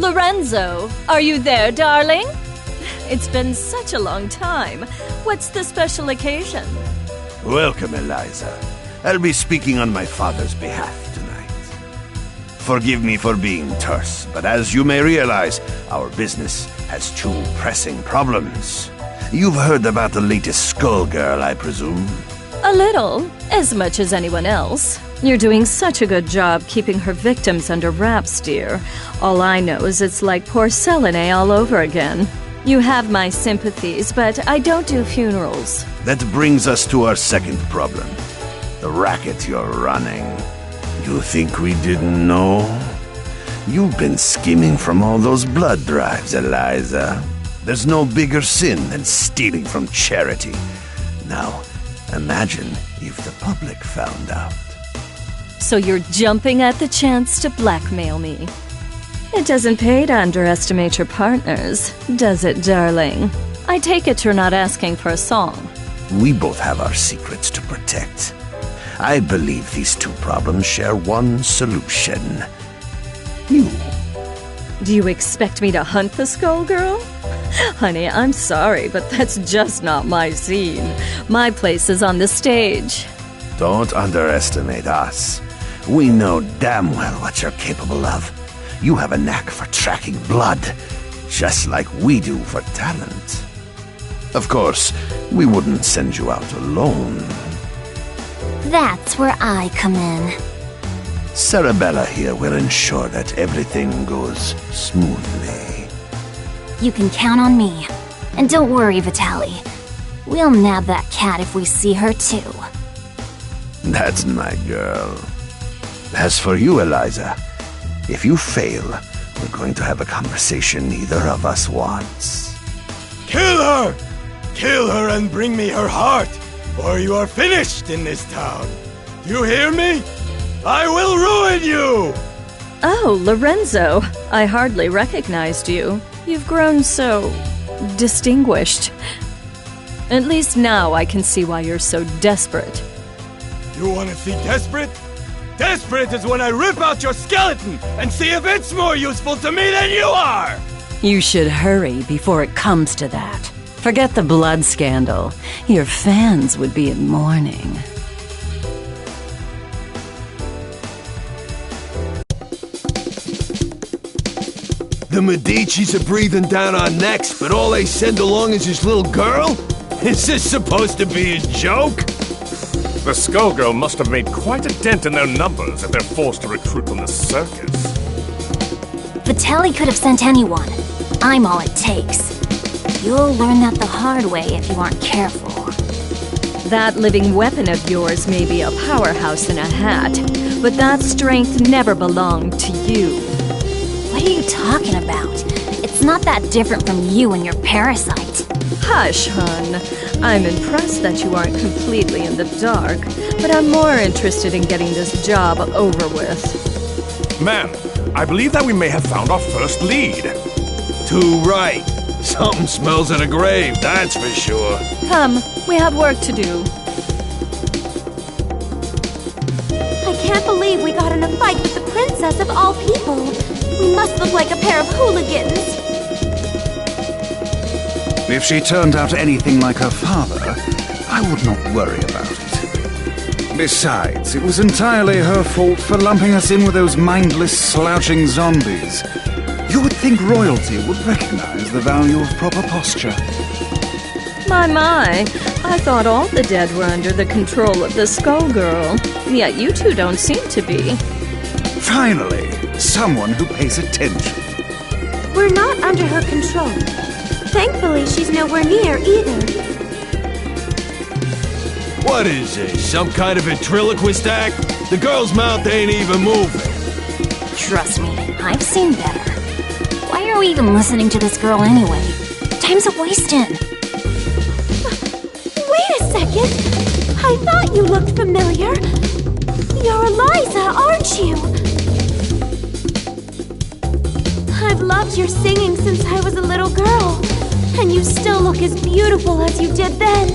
Lorenzo, are you there, darling? It's been such a long time. What's the special occasion? Welcome, Eliza. I'll be speaking on my father's behalf tonight. Forgive me for being terse, but as you may realize, our business has two pressing problems. You've heard about the latest Skullgirl, I presume? A little. As much as anyone else. You're doing such a good job keeping her victims under wraps, dear. All I know is it's like porcelain all over again. You have my sympathies, but I don't do funerals. That brings us to our second problem. The racket you're running. You think we didn't know? You've been scheming from all those blood drives, Eliza. There's no bigger sin than stealing from charity. Now, imagine if the public found out. So you're jumping at the chance to blackmail me. It doesn't pay to underestimate your partners, does it, darling? I take it you're not asking for a song. We both have our secrets to protect. I believe these two problems share one solution. You. Do you expect me to hunt the Skullgirl? Honey, I'm sorry, but that's just not my scene. My place is on the stage. Don't underestimate us. We know damn well what you're capable of. You have a knack for tracking blood, just like we do for talent. Of course, we wouldn't send you out alone. That's where I come in. Sarabella here will ensure that everything goes smoothly. You can count on me. And don't worry, Vitali. We'll nab that cat if we see her too. That's my girl. As for you, Eliza, if you fail, we're going to have a conversation neither of us wants. Kill her! Kill her and bring me her heart, or you are finished in this town. Do you hear me? I will ruin you! Oh, Lorenzo, I hardly recognized you. You've grown so distinguished. At least now I can see why you're so desperate. You want to see desperate? Desperate is when I rip out your skeleton and see if it's more useful to me than you are! You should hurry before it comes to that. Forget the blood scandal. Your fans would be in mourning. The Medicis are breathing down our necks, but all they send along is this little girl? Is this supposed to be a joke? The Skullgirl must have made quite a dent in their numbers if they're forced to recruit from the circus. Vitali could have sent anyone. I'm all it takes. You'll learn that the hard way if you aren't careful. That living weapon of yours may be a powerhouse in a hat, but that strength never belonged to you. What are you talking about? It's not that different from you and your parasite. Hush, hun. I'm impressed that you aren't completely in the dark, but I'm more interested in getting this job over with. Ma'am, I believe that we may have found our first lead. Too right. Something smells of a grave, that's for sure. Come, we have work to do. I can't believe we got in a fight with the princess of all people. We must look like a pair of hooligans. If she turned out anything like her father, I would not worry about it. Besides, it was entirely her fault for lumping us in with those mindless, slouching zombies. You would think royalty would recognize the value of proper posture. My, I thought all the dead were under the control of the Skullgirl, yet you two don't seem to be. Finally, someone who pays attention. We're not under her control. Thankfully, she's nowhere near either. What is this, some kind of ventriloquist act? The girl's mouth ain't even moving. Trust me, I've seen better. Why are we even listening to this girl anyway? Time's a-wasting. Wait a second! I thought you looked familiar. You're Eliza, aren't you? I've loved your singing since I was a little girl. And you still look as beautiful as you did then.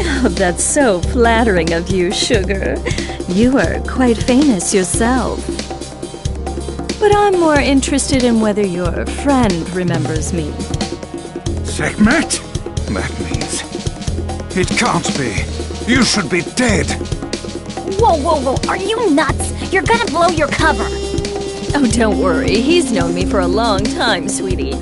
Oh, that's so flattering of you, Sugar. You are quite famous yourself. But I'm more interested in whether your friend remembers me. Sekhmet? That means... It can't be. You should be dead. Whoa, whoa, whoa, are you nuts? You're gonna blow your cover. Oh, don't worry. He's known me for a long time, sweetie.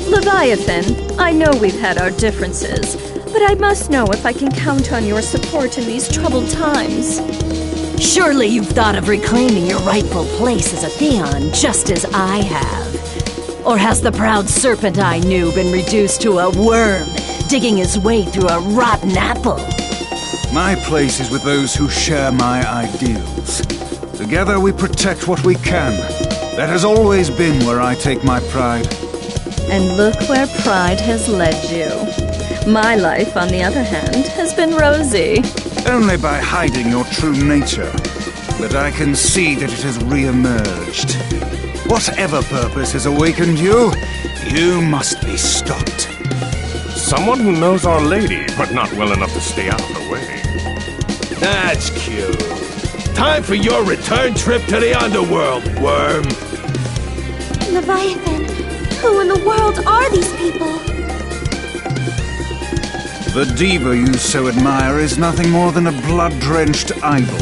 Leviathan, I know we've had our differences, but I must know if I can count on your support in these troubled times. Surely you've thought of reclaiming your rightful place as a Theon, just as I have. Or has the proud serpent I knew been reduced to a worm, digging his way through a rotten apple? My place is with those who share my ideals. Together we protect what we can. That has always been where I take my pride. And look where pride has led you. My life, on the other hand, has been rosy. Only by hiding your true nature. But I can see that it has re-emerged. Whatever purpose has awakened you, you must be stopped. Someone who knows Our Lady, but not well enough to stay out of the way. That's cute. Time for your return trip to the underworld, worm. Leviathan, who in the world are these people? The diva you so admire is nothing more than a blood-drenched idol.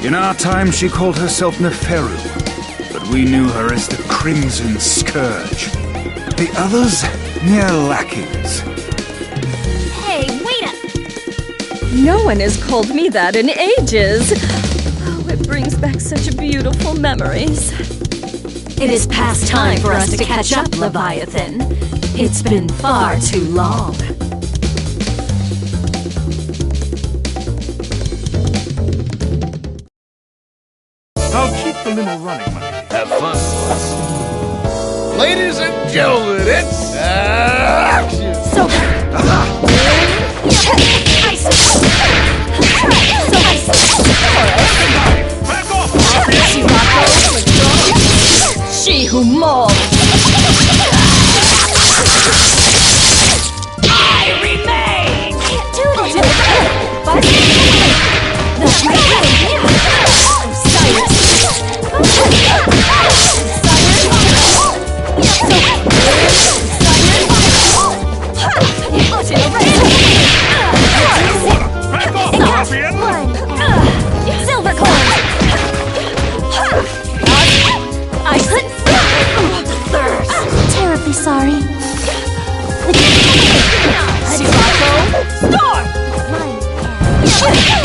In our time, she called herself Neferu, but we knew her as the Crimson Scourge. The others, mere lackeys. Hey, wait up! No one has called me that in ages. Oh, it brings back such beautiful memories. It is past time for us to catch up, Leviathan. It's been far too long. I'll keep the limo running, money. Have fun, boss. Ladies and gentlemen, it's action! So... Back off! She who mauls. I remain! Can't do this! But... That's Back off, ruffian! Silver coin! I couldn't stop the thirst! Terribly sorry.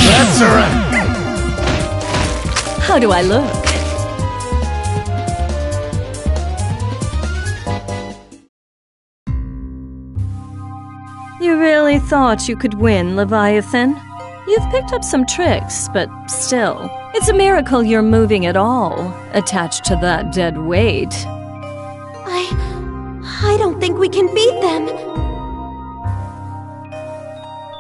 That's a wrap. How do I look? You really thought you could win, Leviathan? You've picked up some tricks, but still, it's a miracle you're moving at all, attached to that dead weight. I don't think we can beat them.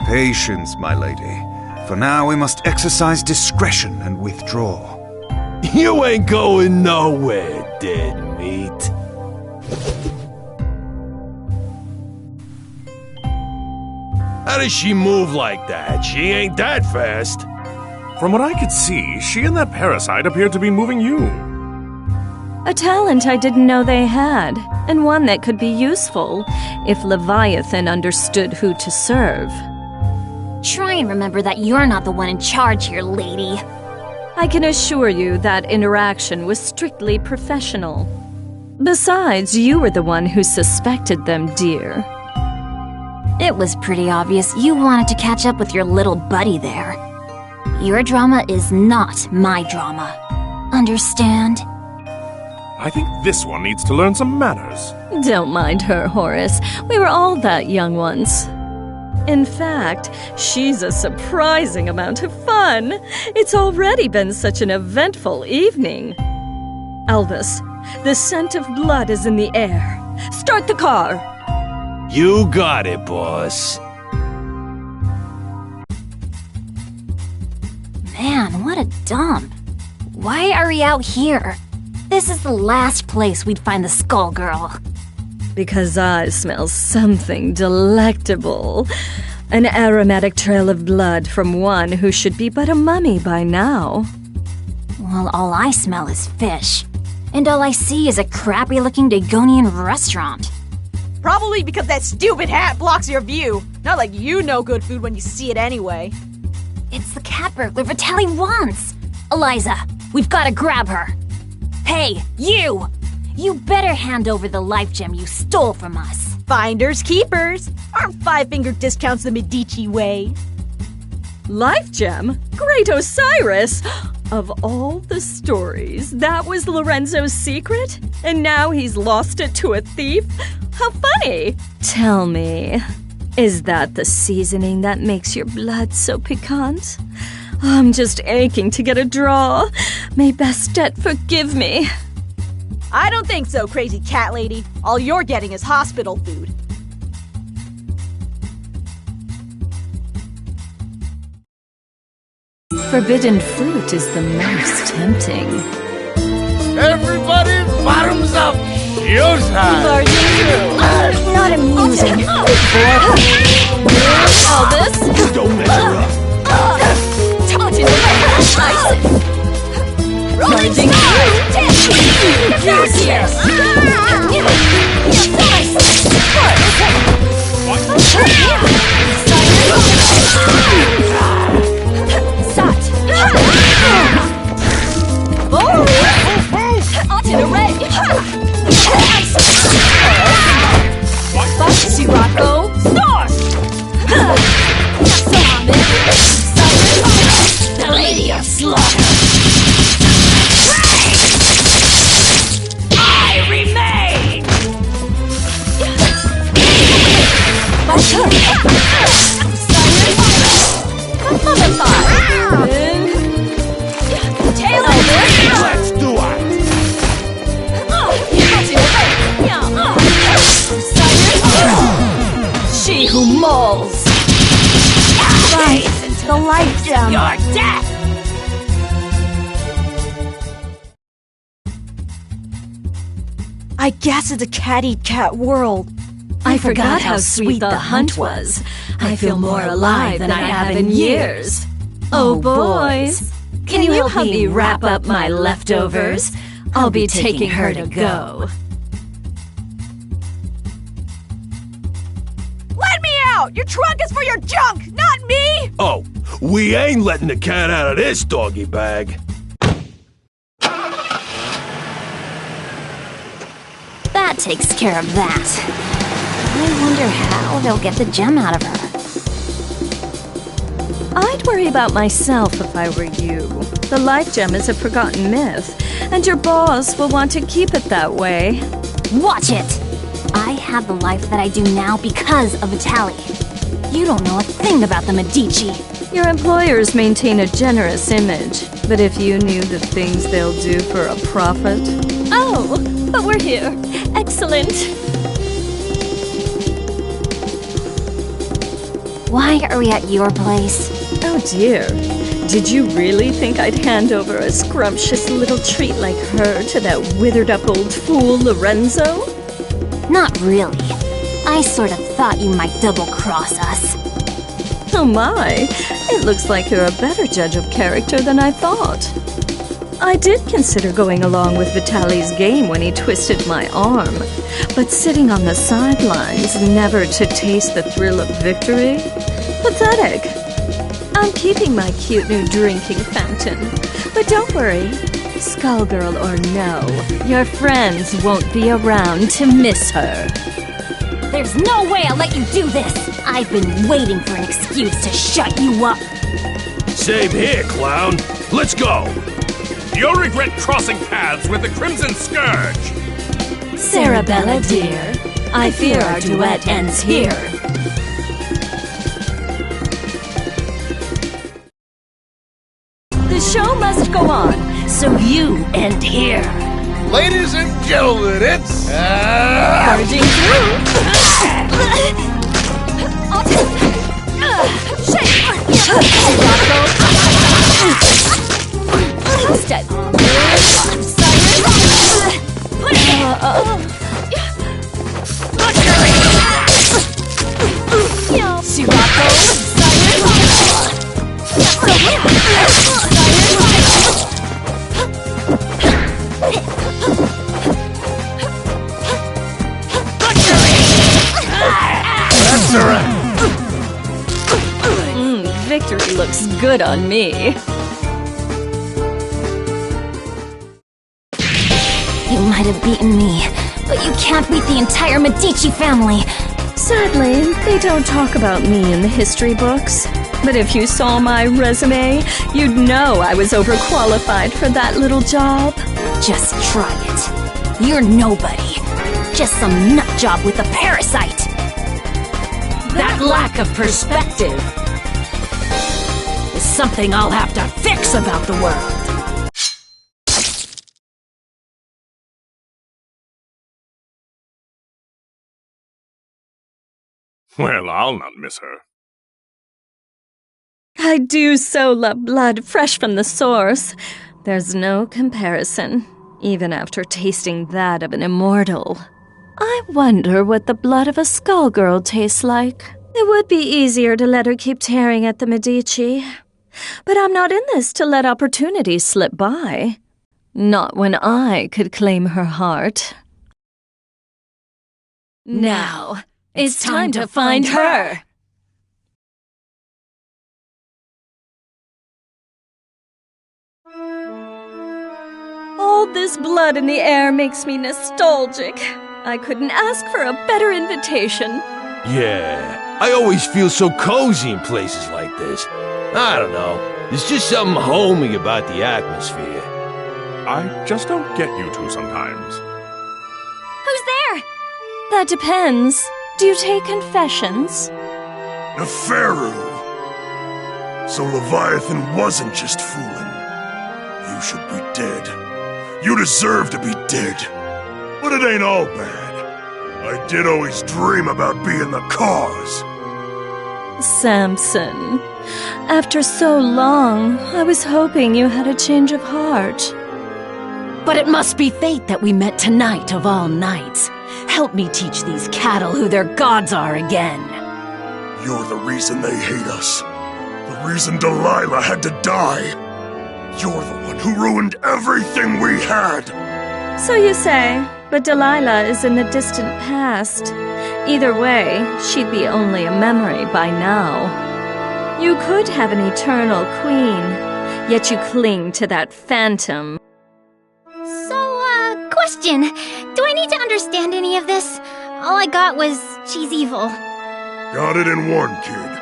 Patience, my lady. For now, we must exercise discretion and withdraw. You ain't going nowhere, dead meat. How does she move like that? She ain't that fast. From what I could see, she and that parasite appeared to be moving you. A talent I didn't know they had, and one that could be useful if Leviathan understood who to serve. Try and remember that you're not the one in charge here, lady. I can assure you that interaction was strictly professional. Besides, you were the one who suspected them, dear. It was pretty obvious you wanted to catch up with your little buddy there. Your drama is not my drama. Understand? I think this one needs to learn some manners. Don't mind her, Horace. We were all that young once. In fact, she's a surprising amount of fun. It's already been such an eventful evening. Albus, the scent of blood is in the air. Start the car! You got it, boss. Man, what a dump. Why are we out here? This is the last place we'd find the Skullgirl. Because I smell something delectable. An aromatic trail of blood from one who should be but a mummy by now. Well, all I smell is fish. And all I see is a crappy-looking Dagonian restaurant. Probably because that stupid hat blocks your view. Not like you know good food when you see it anyway. It's the cat burglar Vitaly wants! Eliza, we've gotta grab her. Hey, you! You better hand over the life gem you stole from us. Finders keepers. Aren't five-finger discounts the Medici way? Life gem? Great Osiris! Of all the stories, that was Lorenzo's secret? And now he's lost it to a thief? How funny! Tell me, is that the seasoning that makes your blood so piquant? I'm just aching to get a draw. May Bastet forgive me. I don't think so, crazy cat lady. All you're getting is hospital food. Forbidden fruit is the most tempting. Everybody, bottoms up! Showtime! Not amusing. Elvis? Don't measure up. Charging Sirocco, the Lady of Slaughter. I remain. Let's do it! She who mauls. The life gem. Your death. I guess it's a cat-eat-cat world. I forgot how sweet the hunt was. I feel more alive than I have in years. Oh, boys. Can you help me wrap up my leftovers? I'll be taking her to go. Let me out! Your trunk is for your junk, not me! Oh, we ain't letting the cat out of this doggy bag. That takes care of that. I wonder how they'll get the gem out of her. I'd worry about myself if I were you. The life gem is a forgotten myth, and your boss will want to keep it that way. Watch it! I have the life that I do now because of Vitaly. You don't know a thing about the Medici. Your employers maintain a generous image, but if you knew the things they'll do for a profit... Oh, but we're here. Excellent. Why are we at your place? Oh dear. Did you really think I'd hand over a scrumptious little treat like her to that withered-up old fool Lorenzo? Not really. I sort of thought you might double-cross us. Oh my, it looks like you're a better judge of character than I thought. I did consider going along with Vitaly's game when he twisted my arm, but sitting on the sidelines, never to taste the thrill of victory? Pathetic. I'm keeping my cute new drinking fountain, but don't worry, Skullgirl or no, your friends won't be around to miss her. There's no way I'll let you do this! I've been waiting for an excuse to shut you up! Same here, clown. Let's go. You'll regret crossing paths with the Crimson Scourge. Sarabella, dear, I fear our duet ends here. The show must go on, So you end here. Ladies and gentlemen, it's... Charging through! Victory looks good on me. You might have beaten me, but you can't beat the entire Medici family. Sadly, they don't talk about me in the history books. But if you saw my resume, you'd know I was overqualified for that little job. Just try it. You're nobody. Just some nutjob with a parasite. That lack of perspective is something I'll have to fix about the world. Well, I'll not miss her. I do so love blood fresh from the source. There's no comparison, even after tasting that of an immortal. I wonder what the blood of a Skullgirl tastes like. It would be easier to let her keep tearing at the Medici. But I'm not in this to let opportunities slip by. Not when I could claim her heart. Now, it's time to find her! All this blood in the air makes me nostalgic. I couldn't ask for a better invitation. Yeah, I always feel so cozy in places like this. I don't know, there's just something homey about the atmosphere. I just don't get you two sometimes. Who's there? That depends. Do you take confessions? Neferu! So Leviathan wasn't just fooling. You should be dead. You deserve to be dead. But it ain't all bad. I did always dream about being the cause. Samson, after so long, I was hoping you had a change of heart. But it must be fate that we met tonight of all nights. Help me teach these cattle who their gods are again. You're the reason they hate us. The reason Delilah had to die. You're the one who ruined everything we had. So you say, but Delilah is in the distant past. Either way, she'd be only a memory by now. You could have an eternal queen, yet you cling to that phantom. So, question. Do I need to understand any of this? All I got was, she's evil. Got it in one, kid.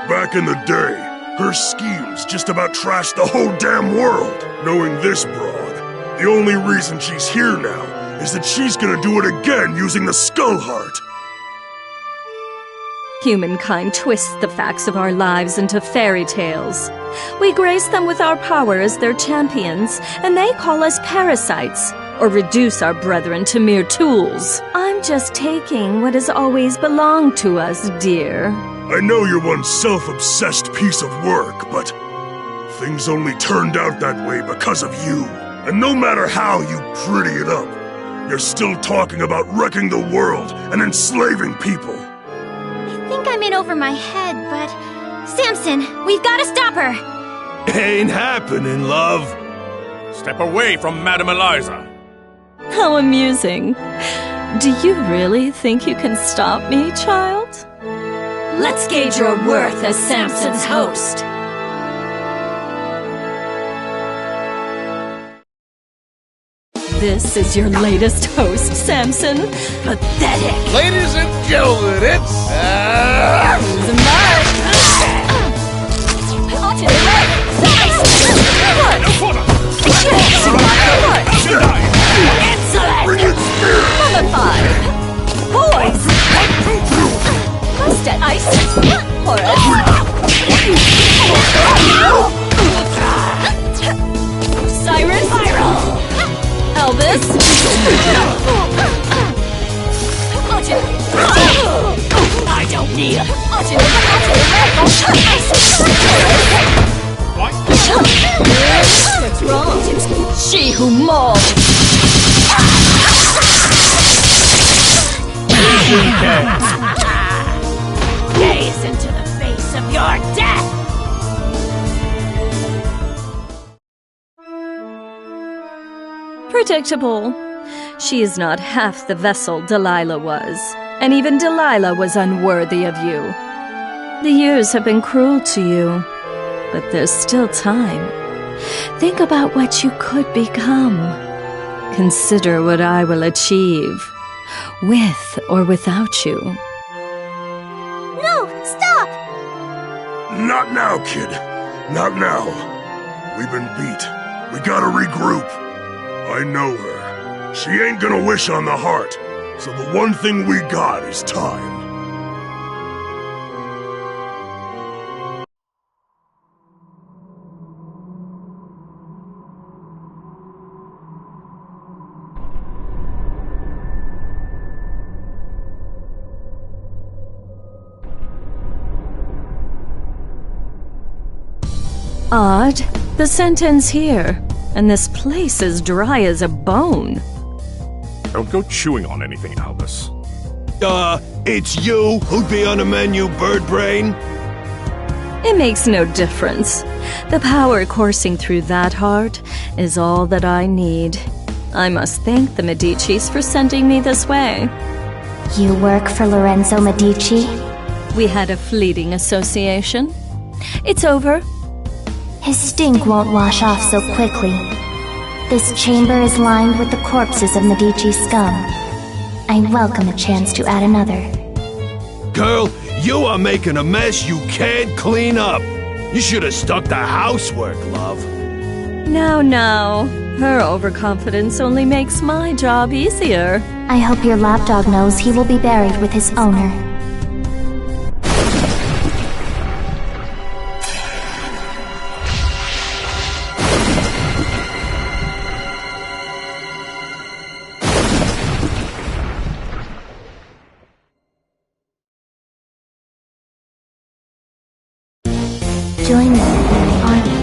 Back in the day, her schemes just about trashed the whole damn world. Knowing this broad, the only reason she's here now is that she's gonna do it again using the Skull Heart. Humankind twists the facts of our lives into fairy tales. We grace them with our power as their champions, and they call us parasites, or reduce our brethren to mere tools. I'm just taking what has always belonged to us, dear. I know you're one self-obsessed piece of work, but things only turned out that way because of you. And no matter how you pretty it up, you're still talking about wrecking the world and enslaving people. I think I'm in over my head, but... Samson, we've got to stop her! Ain't happening, love. Step away from Madame Eliza. How amusing. Do you really think you can stop me, child? Let's gauge your worth as Samson's host. This is your latest host, Samson. Pathetic. Ladies and gentlemen, it's... The mark! Excellent! Mummified! Boys! Roasted ice! Cyrus! Viral! Elvis! I don't need it. What's wrong? She who mauls! Gaze into the face of your death! Predictable. She is not half the vessel Delilah was. and even Delilah was unworthy of you. The years have been cruel to you, but there's still time. Think about what you could become. Consider what I will achieve, with or without you. No, stop! Not now, kid. Not now. We've been beat. We gotta regroup. I know her. She ain't gonna wish on the heart, so the one thing we got is time. Odd. The scent ends here, and this place is dry as a bone. Don't go chewing on anything, Albus. It's you who'd be on the menu, bird brain? It makes no difference. The power coursing through that heart is all that I need. I must thank the Medicis for sending me this way. You work for Lorenzo Medici? We had a fleeting association. It's over. His stink won't wash off so quickly. This chamber is lined with the corpses of Medici scum. I welcome a chance to add another. Girl, you are making a mess you can't clean up. You should have stuck to housework, love. No. Her overconfidence only makes my job easier. I hope your lapdog knows he will be buried with his owner. Join me in the army.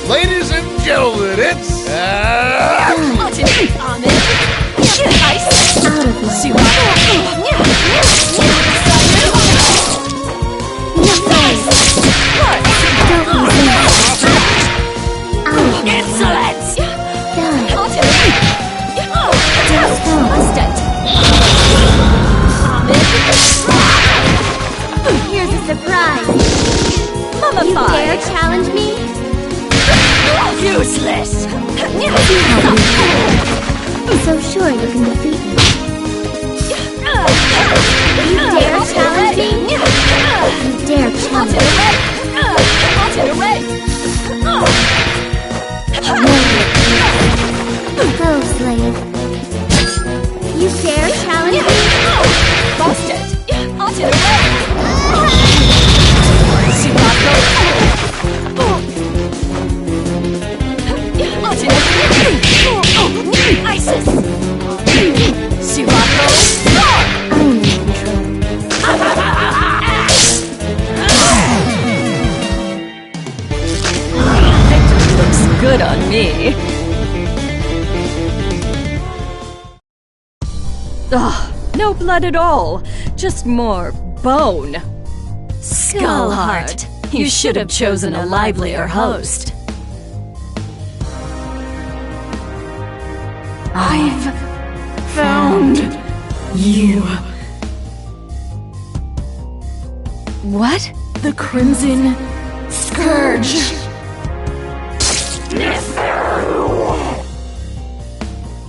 Ladies and gentlemen, it's... Out of my Insolence! Here's a surprise! You dare challenge me? Useless! So sure you can defeat me. You dare challenge me? You dare challenge me? Go, slave. You dare challenge me? Busted! Isis! Sirocco! I'm in control. Victory looks good on me. Ugh, no blood at all. Just more bone. Skullheart, you should have chosen a livelier host. I've found you. What? The Crimson Scourge.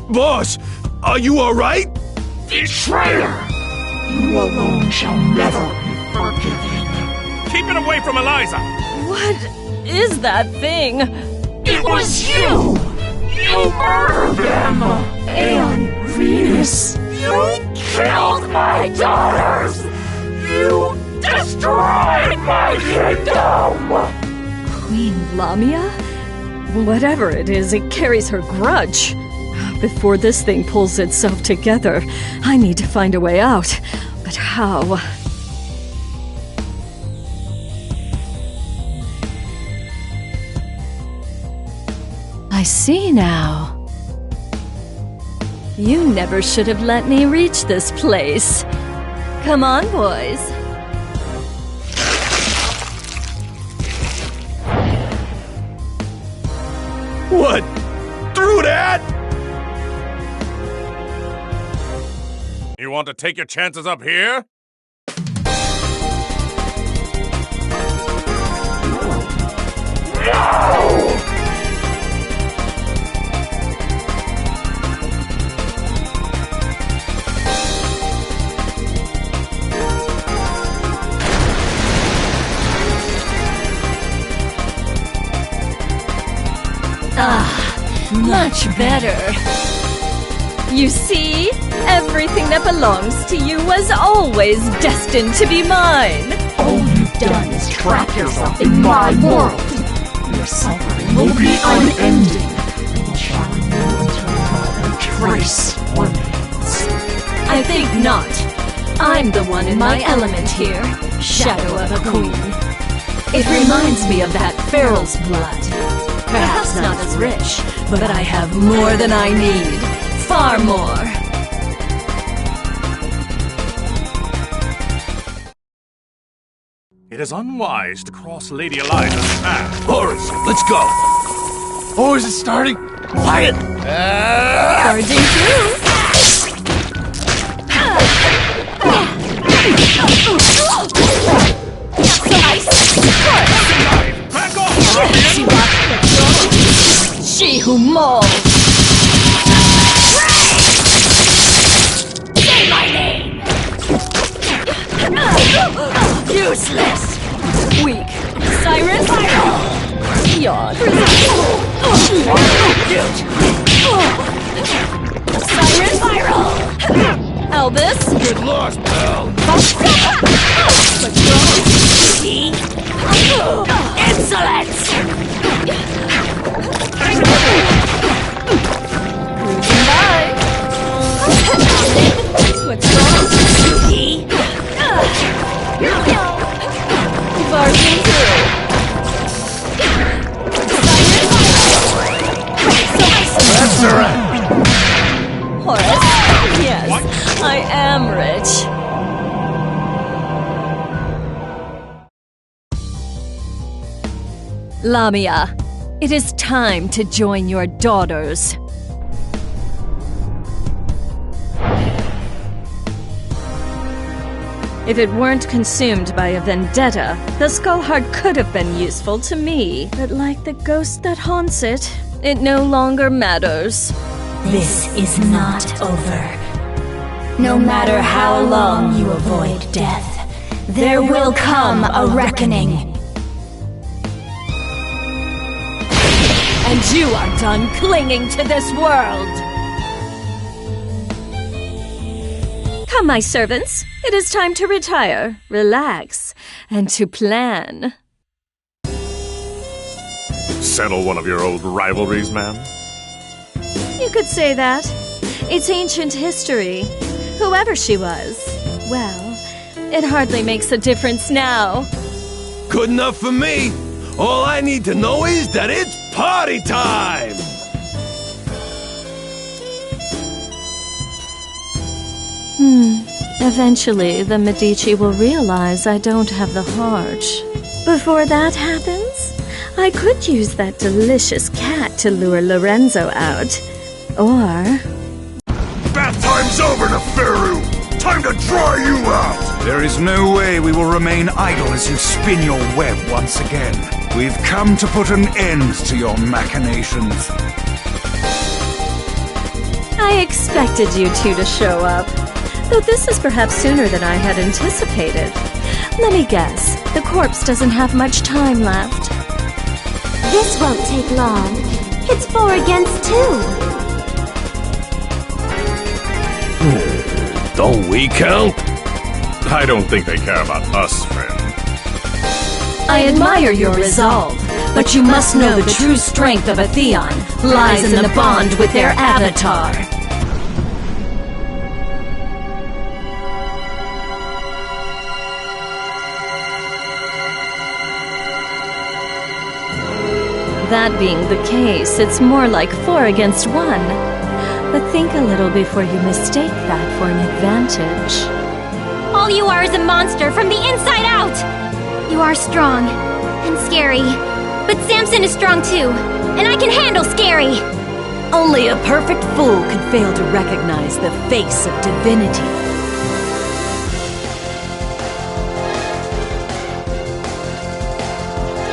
Boss, are you alright? Betrayer! You alone shall never be forgiven. Keep it away from Eliza! What is that thing? It was you! You murdered them! And Venus! You killed my daughters! You destroyed my kingdom! Queen Lamia? Whatever it is, it carries her grudge. Before this thing pulls itself together, I need to find a way out. But how? I see now. You never should have let me reach this place. Come on, boys. What? Through that? You want to take your chances up here? Much better. You see? Everything that belongs to you was always destined to be mine. All you've done is trap yourself in my world. Your suffering will be unending. I will shadow you until not a trace remains. I think not. I'm the one in my element here. Shadow of a queen. It reminds me of that feral's blood. Perhaps not as rich, but I have more than I need. Far more. It is unwise to cross Lady Eliza's path. Horace, let's go. Oh, is it starting? Quiet! Charging through. Back off! She who mauls. Say my name! Useless. Weak. Siren. Yawn. Siren. Spiral. Elvis. Good loss, pal. Insolence! Cruising by. What's wrong? Barging through. That's alright. Horace? Yes, I am rich. Lamia, it is time to join your daughters. If it weren't consumed by a vendetta, the skull heart could have been useful to me. But like the ghost that haunts it, it no longer matters. This is not over. No matter how long you avoid death, there will come a reckoning. And you are done clinging to this world! Come, my servants. It is time to retire, relax, and to plan. Settle one of your old rivalries, ma'am? You could say that. It's ancient history. Whoever she was, well, it hardly makes a difference now. Good enough for me. All I need to know is that it's party time! Eventually, the Medici will realize I don't have the heart. Before that happens, I could use that delicious cat to lure Lorenzo out. Or... Bath time's over, Neferu! Time to dry you out! There is no way we will remain idle as you spin your web once again. We've come to put an end to your machinations. I expected you two to show up. Though this is perhaps sooner than I had anticipated. Let me guess, the corpse doesn't have much time left. This won't take long. It's 4 against 2. Don't we count? I don't think they care about us, friend. I admire your resolve, but you must know the true strength of a Theon lies in the bond with their avatar. That being the case, it's more like 4 against 1. But think a little before you mistake that for an advantage. All you are is a monster from the inside out! You are strong and scary, but Samson is strong too, and I can handle scary! Only a perfect fool could fail to recognize the face of divinity.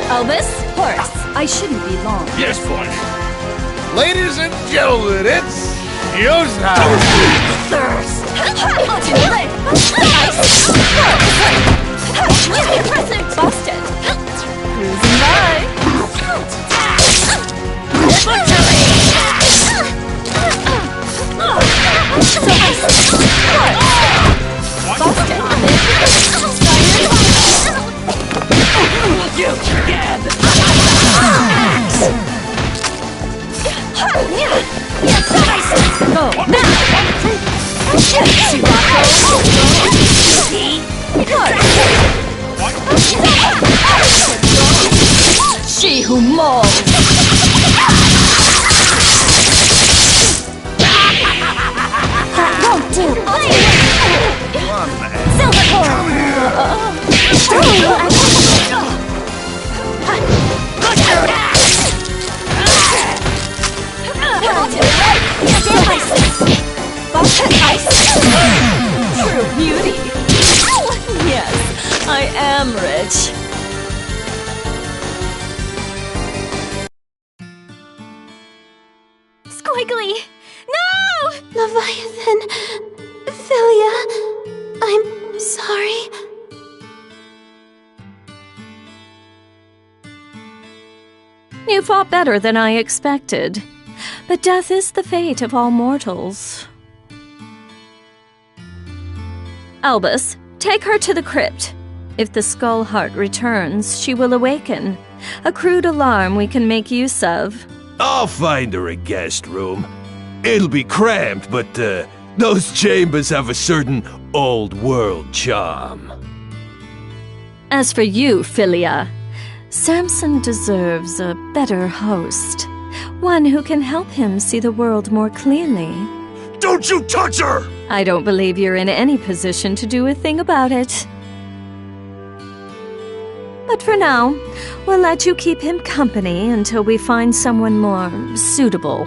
Elvis, horse, I shouldn't be long. Yes, boy. Ladies and gentlemen, it's showtime. Thirst. Busted. Cruising by. You again! Go now! She who mauls! That won't do. True beauty. Yes, I am rich. Squiggly! No! Leviathan, Philia, I'm sorry. You fought better than I expected. But death is the fate of all mortals. Albus, take her to the crypt. If the Skull Heart returns, she will awaken. A crude alarm we can make use of. I'll find her a guest room. It'll be cramped, but those chambers have a certain old-world charm. As for you, Philia, Samson deserves a better host. One who can help him see the world more clearly. Don't you touch her! I don't believe you're in any position to do a thing about it. But for now, we'll let you keep him company until we find someone more suitable.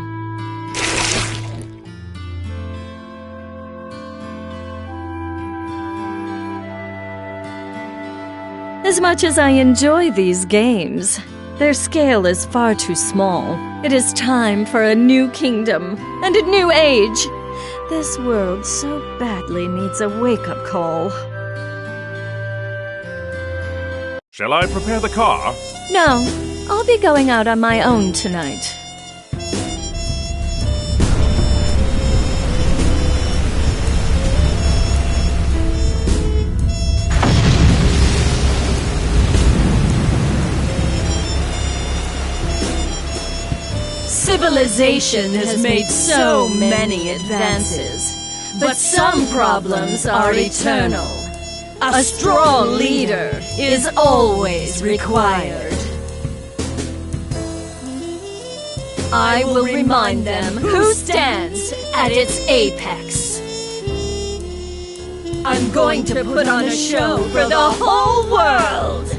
As much as I enjoy these games, their scale is far too small. It is time for a new kingdom and a new age. This world so badly needs a wake-up call. Shall I prepare the car? No, I'll be going out on my own tonight. Civilization has made so many advances, but some problems are eternal. A strong leader is always required. I will remind them who stands at its apex. I'm going to put on a show for the whole world.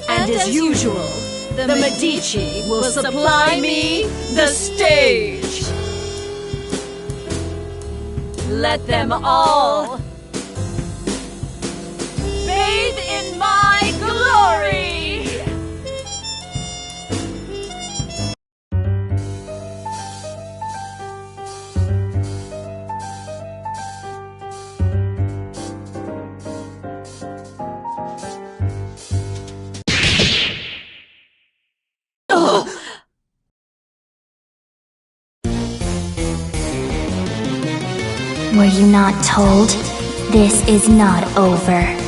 And as usual, the Medici will supply me the stage. Let them all bathe in my glory. Were you not told? This is not over.